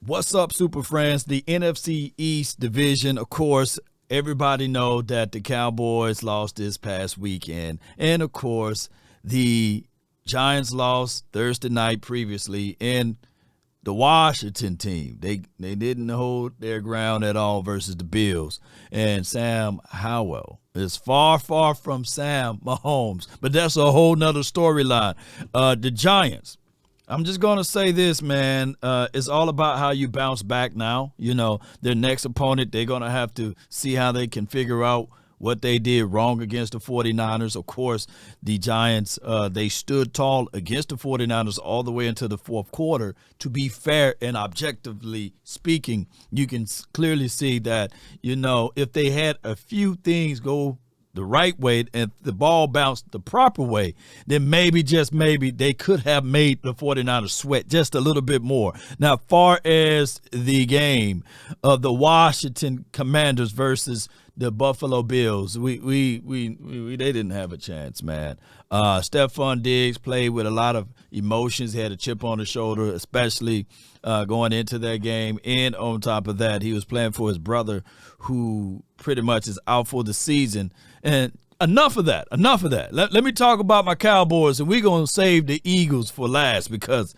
What's up, Super Friends? The NFC East division, of course, everybody know that the Cowboys lost this past weekend. And, of course, the Giants lost Thursday night previously. And the Washington team, they didn't hold their ground at all versus the Bills. And Sam Howell is far from Sam Mahomes. But that's a whole nother storyline. The Giants. I'm just going to say this, man. It's all about how you bounce back now. You know, their next opponent, they're going to have to see how they can figure out what they did wrong against the 49ers. Of course, the Giants, they stood tall against the 49ers all the way into the fourth quarter. To be fair and objectively speaking, you can clearly see that, you know, if they had a few things go the right way and the ball bounced the proper way, then maybe, just maybe, they could have made the 49ers sweat just a little bit more. Now, far as the game of the Washington Commanders versus the Buffalo Bills, they didn't have a chance, man. Stephon Diggs played with a lot of emotions. He had a chip on his shoulder, especially going into that game. And on top of that, he was playing for his brother, who pretty much is out for the season. And enough of that. Let me talk about my Cowboys, and we're going to save the Eagles for last, because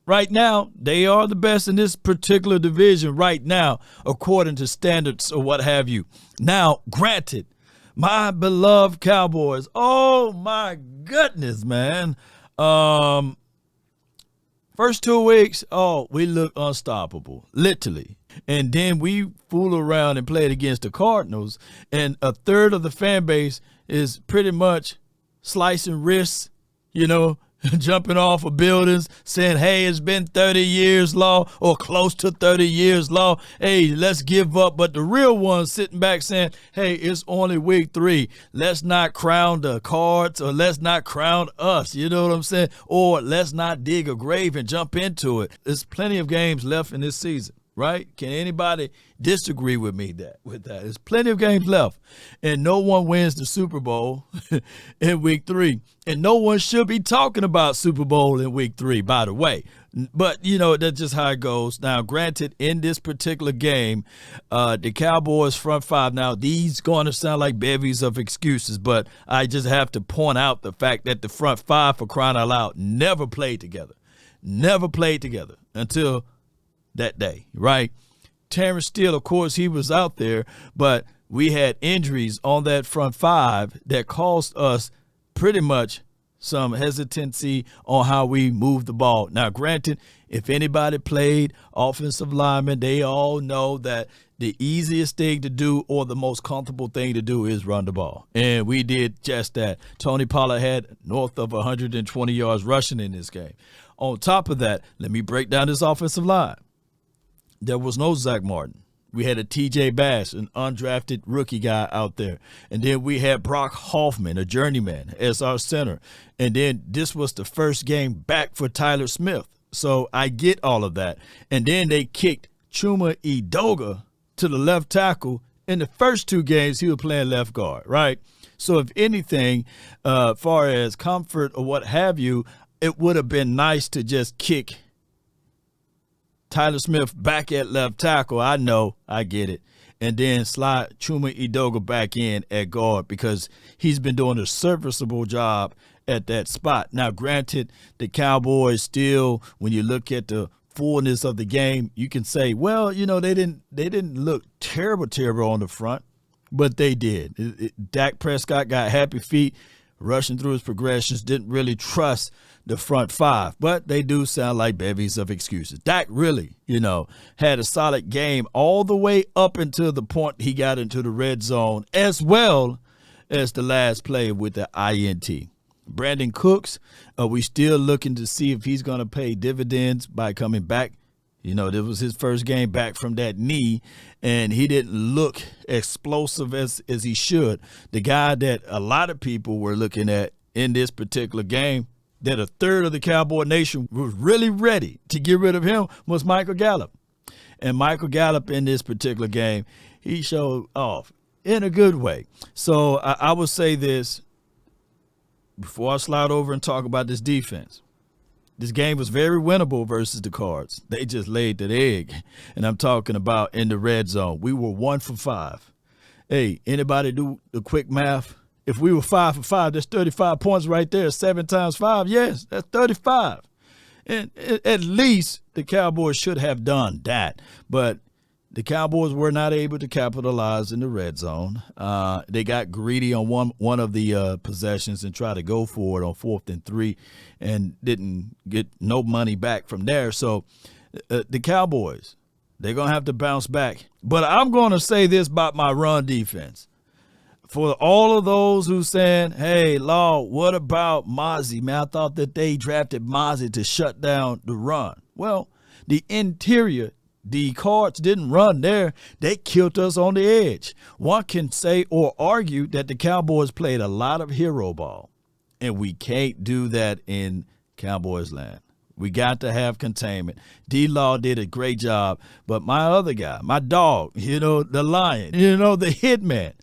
right now, they are the best in this particular division right now, according to standards or what have you. Now, granted, my beloved Cowboys, oh my goodness, man. First 2 weeks, we look unstoppable, literally. And then we fool around and played against the Cardinals, and a third of the fan base is pretty much slicing wrists, you know, jumping off of buildings, saying, hey, it's been 30 years law, or close to 30 years law. Hey, let's give up. But the real ones sitting back saying, hey, it's only week 3. Let's not crown the Cards, or let's not crown us. You know what I'm saying? Or let's not dig a grave and jump into it. There's plenty of games left in this season, right? Can anybody disagree with me with that? There's plenty of games left, and no one wins the Super Bowl in week 3. And no one should be talking about Super Bowl in week 3, by the way. But, you know, that's just how it goes. Now, granted, in this particular game, the Cowboys front five, now these going to sound like bevies of excuses, but I just have to point out the fact that the front five, for crying out loud, never played together until that day, right? Terrence Steele, of course, he was out there, but we had injuries on that front five that caused us pretty much some hesitancy on how we move the ball. Now, granted, if anybody played offensive lineman, they all know that the easiest thing to do, or the most comfortable thing to do, is run the ball. And we did just that. Tony Pollard had north of 120 yards rushing in this game. On top of that, let me break down this offensive line. There was no Zach Martin. We had a T.J. Bass, an undrafted rookie guy out there. And then we had Brock Hoffman, a journeyman, as our center. And then this was the first game back for Tyler Smith. So I get all of that. And then they kicked Chuma Edoga to the left tackle. In the first 2 games, he was playing left guard, right? So if anything, far as comfort or what have you, it would have been nice to just kick Tyler Smith back at left tackle. I know, I get it. And then slide Chuma Edoga back in at guard, because he's been doing a serviceable job at that spot. Now, granted, the Cowboys still, when you look at the fullness of the game, you can say, well, you know, they didn't look terrible on the front, but they did. Dak Prescott got happy feet rushing through his progressions, didn't really trust the front five, but they do sound like bevies of excuses. Dak really, you know, had a solid game all the way up until the point he got into the red zone, as well as the last play with the INT. Brandon Cooks, we still looking to see if he's going to pay dividends by coming back. You know, this was his first game back from that knee, and he didn't look explosive as he should. The guy that a lot of people were looking at in this particular game, that a third of the Cowboy Nation was really ready to get rid of him, was Michael Gallup. And Michael Gallup in this particular game, he showed off in a good way. So I would say this before I slide over and talk about this defense. This game was very winnable versus the Cards. They just laid that egg. And I'm talking about in the red zone. We were 1 for 5. Hey, anybody do the quick math? If we were 5 for 5, that's 35 points right there. 7 times 5, yes, that's 35. And at least the Cowboys should have done that. But the Cowboys were not able to capitalize in the red zone. They got greedy on one of the possessions and tried to go for it on 4th and 3 and didn't get no money back from there. So the Cowboys, they're going to have to bounce back. But I'm going to say this about my run defense. For all of those who saying, hey, Law, what about Mozzie? Man, I thought that they drafted Mozzie to shut down the run. Well, the interior, the Cards didn't run there. They killed us on the edge. One can say or argue that the Cowboys played a lot of hero ball, and we can't do that in Cowboys land. We got to have containment. D-Law did a great job, but my other guy, my dog, the Lion, the hitman,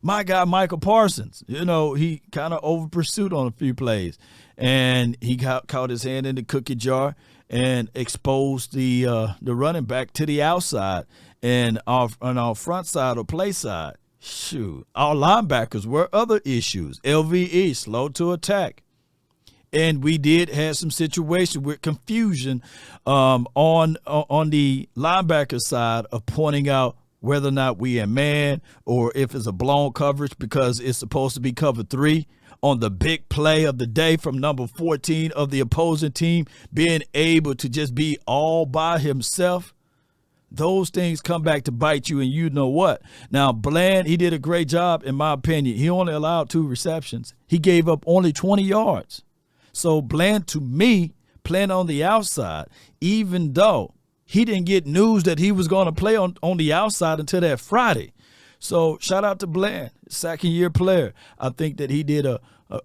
my guy Michael Parsons, he kind of over pursued on a few plays, and he caught his hand in the cookie jar and exposed the running back to the outside and on our front side or play side. Shoot, our linebackers were other issues. LVE, slow to attack. And we did have some situation with confusion on the linebacker side of pointing out whether or not we in man or if it's a blown coverage because it's supposed to be cover 3 on the big play of the day from number 14 of the opposing team, being able to just be all by himself. Those things come back to bite you, and you know what. Now, Bland, he did a great job, in my opinion. He only allowed 2 receptions. He gave up only 20 yards. So Bland, to me, playing on the outside, even though he didn't get news that he was going to play on the outside until that Friday. So shout out to Bland, second-year player. I think that he did a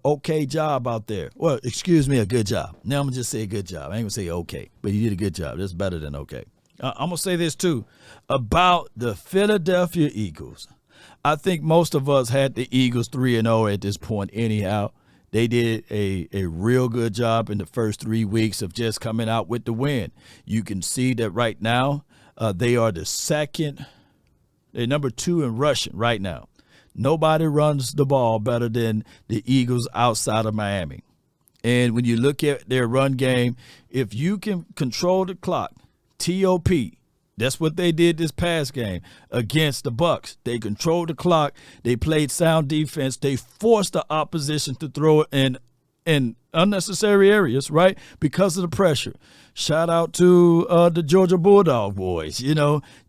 okay job out there. Well, excuse me, a good job. Now I'm going to just say a good job. I ain't going to say okay, but he did a good job. That's better than okay. I'm going to say this, too, about the Philadelphia Eagles. I think most of us had the Eagles 3-0 at this point anyhow. They did a real good job in the first 3 weeks of just coming out with the win. You can see that right now they are the second. They're number 2 in rushing right now. Nobody runs the ball better than the Eagles outside of Miami. And when you look at their run game, if you can control the clock, TOP, that's what they did this past game against the Bucs. They controlled the clock. They played sound defense. They forced the opposition to throw it in unnecessary areas, right, because of the pressure. Shout out to the Georgia Bulldog boys.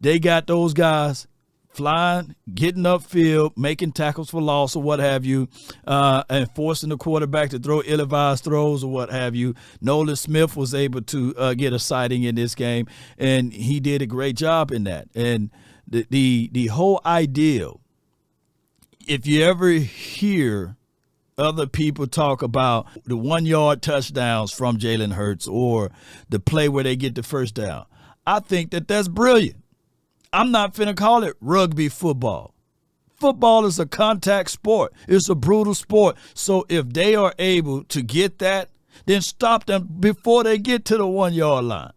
They got those guys flying, getting upfield, making tackles for loss or what have you, and forcing the quarterback to throw ill-advised throws or what have you. Nolan Smith was able to get a sighting in this game, and he did a great job in that. And the whole ideal, if you ever hear other people talk about the 1-yard touchdowns from Jalen Hurts or the play where they get the first down, I think that that's brilliant. I'm not finna call it rugby football. Football is a contact sport. It's a brutal sport. So if they are able to get that, then stop them before they get to the 1-yard line.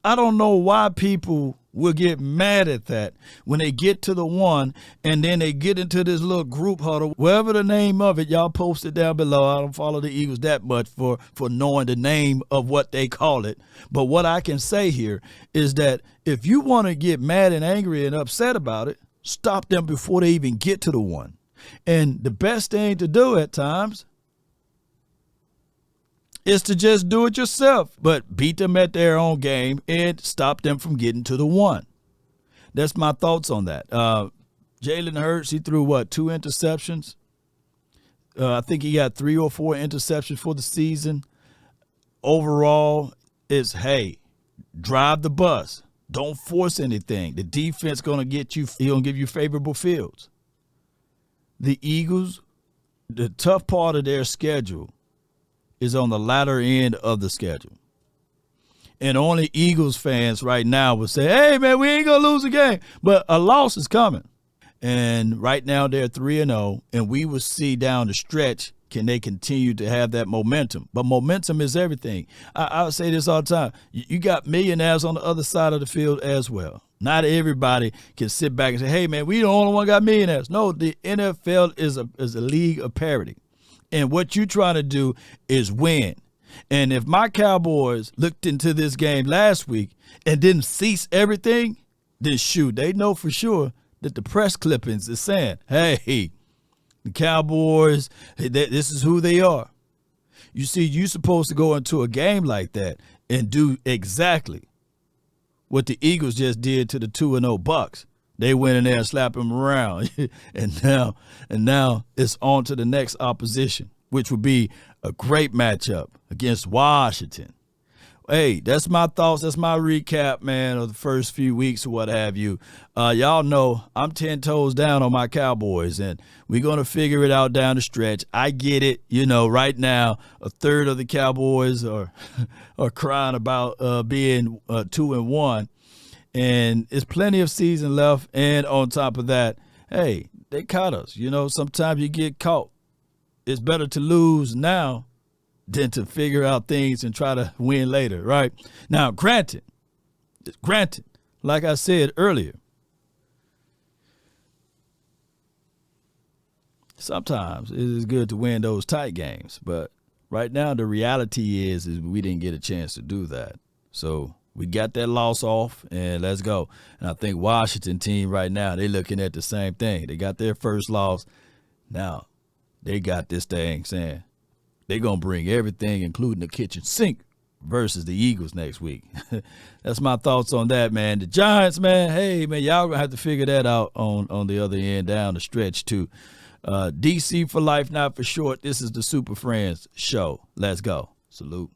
I don't know why people will get mad at that when they get to the 1 and then they get into this little group huddle, whatever the name of it, y'all post it down below. I don't follow the Eagles that much for knowing the name of what they call it. But what I can say here is that if you want to get mad and angry and upset about it, stop them before they even get to the 1. And the best thing to do at times is to just do it yourself, but beat them at their own game and stop them from getting to the 1. That's my thoughts on that. Jalen Hurts, he threw, 2 interceptions? I think he got 3 or 4 interceptions for the season. Overall, it's, hey, drive the bus. Don't force anything. The defense going to get you, he's going to give you favorable fields. The Eagles, the tough part of their schedule is on the latter end of the schedule. And only Eagles fans right now will say, hey, man, we ain't going to lose a game. But a loss is coming. And right now they're 3-0, and we will see down the stretch Can they continue to have that momentum? But momentum is everything. I say this all the time. You got millionaires on the other side of the field as well. Not everybody can sit back and say, hey, man, we the only one got millionaires. No, the NFL is a league of parity. And what you're trying to do is win. And if my Cowboys looked into this game last week and didn't cease everything, then shoot, they know for sure that the press clippings is saying, hey, the Cowboys, this is who they are. You see, you're supposed to go into a game like that and do exactly what the Eagles just did to the 2-0 Bucks. They went in there and slapped them around. and now it's on to the next opposition, which would be a great matchup against Washington. Hey, that's my thoughts. That's my recap, man, of the first few weeks or what have you. Y'all know I'm 10 toes down on my Cowboys, and we're going to figure it out down the stretch. I get it. You know, right now, a third of the Cowboys are crying about being 2-1, and it's plenty of season left. And on top of that, hey, they caught us. You know, sometimes you get caught. It's better to lose now than to figure out things and try to win later, right? Now, granted, like I said earlier, sometimes it is good to win those tight games, but right now the reality is we didn't get a chance to do that. So we got that loss off, and let's go. And I think Washington team right now, they're looking at the same thing. They got their first loss. Now they got this thing saying, they're going to bring everything, including the kitchen sink, versus the Eagles next week. That's my thoughts on that, man. The Giants, man, hey, man, y'all going to have to figure that out on the other end down the stretch, too. DC for life, not for short. This is the Super Friends show. Let's go. Salute.